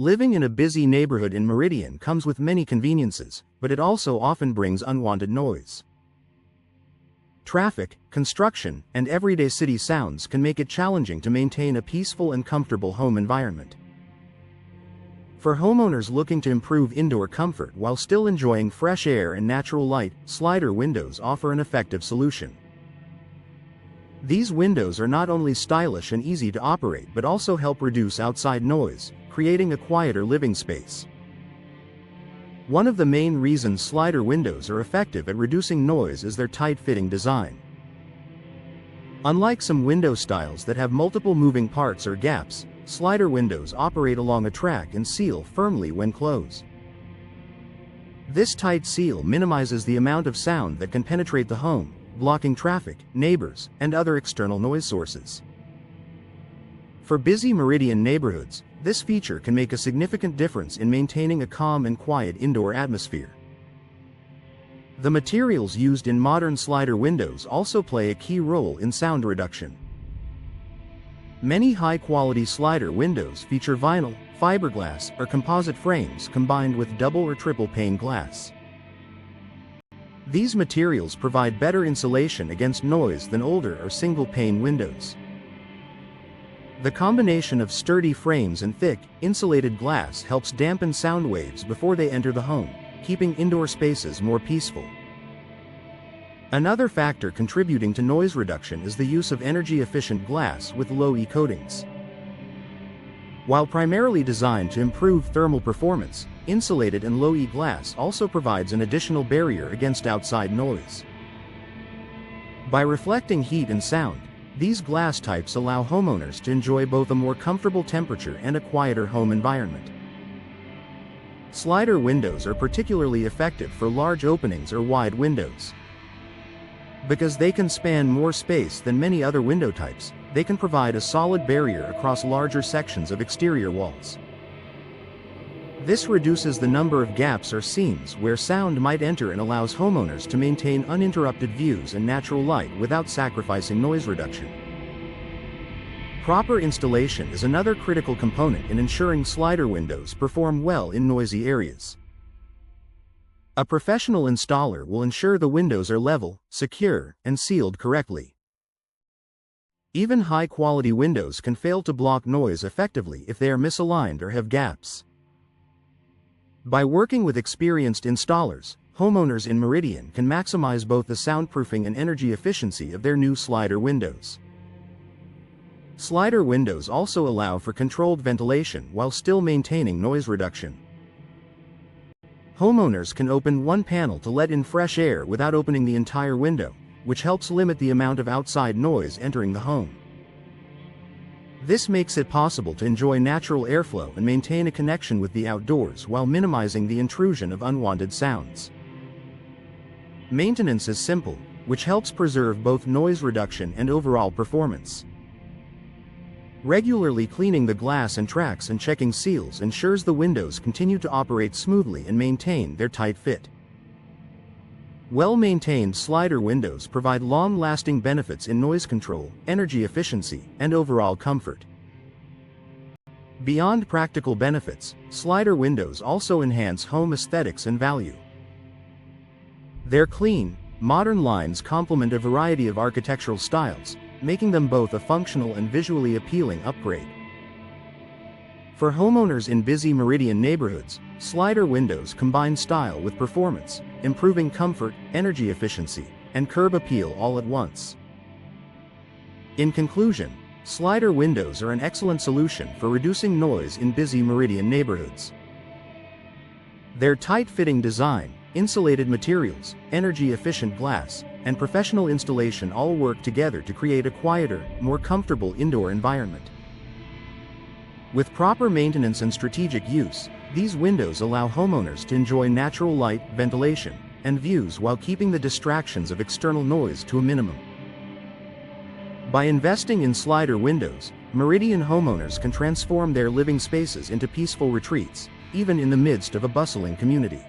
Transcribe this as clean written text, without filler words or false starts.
Living in a busy neighborhood in Meridian comes with many conveniences, but it also often brings unwanted noise. Traffic, construction, and everyday city sounds can make it challenging to maintain a peaceful and comfortable home environment. For homeowners looking to improve indoor comfort while still enjoying fresh air and natural light, slider windows offer an effective solution. These windows are not only stylish and easy to operate but also help reduce outside noise, creating a quieter living space. One of the main reasons slider windows are effective at reducing noise is their tight-fitting design. Unlike some window styles that have multiple moving parts or gaps, slider windows operate along a track and seal firmly when closed. This tight seal minimizes the amount of sound that can penetrate the home, blocking traffic, neighbors, and other external noise sources. For busy Meridian neighborhoods, this feature can make a significant difference in maintaining a calm and quiet indoor atmosphere. The materials used in modern slider windows also play a key role in sound reduction. Many high-quality slider windows feature vinyl, fiberglass, or composite frames combined with double or triple pane glass. These materials provide better insulation against noise than older or single-pane windows. The combination of sturdy frames and thick, insulated glass helps dampen sound waves before they enter the home, keeping indoor spaces more peaceful. Another factor contributing to noise reduction is the use of energy-efficient glass with low-E coatings. While primarily designed to improve thermal performance, insulated and low-E glass also provides an additional barrier against outside noise. By reflecting heat and sound, these glass types allow homeowners to enjoy both a more comfortable temperature and a quieter home environment. Slider windows are particularly effective for large openings or wide windows. Because they can span more space than many other window types, they can provide a solid barrier across larger sections of exterior walls. This reduces the number of gaps or seams where sound might enter and allows homeowners to maintain uninterrupted views and natural light without sacrificing noise reduction. Proper installation is another critical component in ensuring slider windows perform well in noisy areas. A professional installer will ensure the windows are level, secure, and sealed correctly. Even high-quality windows can fail to block noise effectively if they are misaligned or have gaps. By working with experienced installers, homeowners in Meridian can maximize both the soundproofing and energy efficiency of their new slider windows. Slider windows also allow for controlled ventilation while still maintaining noise reduction. Homeowners can open one panel to let in fresh air without opening the entire window, which helps limit the amount of outside noise entering the home. This makes it possible to enjoy natural airflow and maintain a connection with the outdoors while minimizing the intrusion of unwanted sounds. Maintenance is simple, which helps preserve both noise reduction and overall performance. Regularly cleaning the glass and tracks and checking seals ensures the windows continue to operate smoothly and maintain their tight fit. Well-maintained slider windows provide long-lasting benefits in noise control, energy efficiency, and overall comfort. Beyond practical benefits, slider windows also enhance home aesthetics and value. Their clean, modern lines complement a variety of architectural styles, making them both a functional and visually appealing upgrade. For homeowners in busy Meridian neighborhoods, slider windows combine style with performance, improving comfort, energy efficiency, and curb appeal all at once. In conclusion, slider windows are an excellent solution for reducing noise in busy Meridian neighborhoods. Their tight-fitting design, insulated materials, energy-efficient glass, and professional installation all work together to create a quieter, more comfortable indoor environment. With proper maintenance and strategic use, these windows allow homeowners to enjoy natural light, ventilation, and views while keeping the distractions of external noise to a minimum. By investing in slider windows, Meridian homeowners can transform their living spaces into peaceful retreats, even in the midst of a bustling community.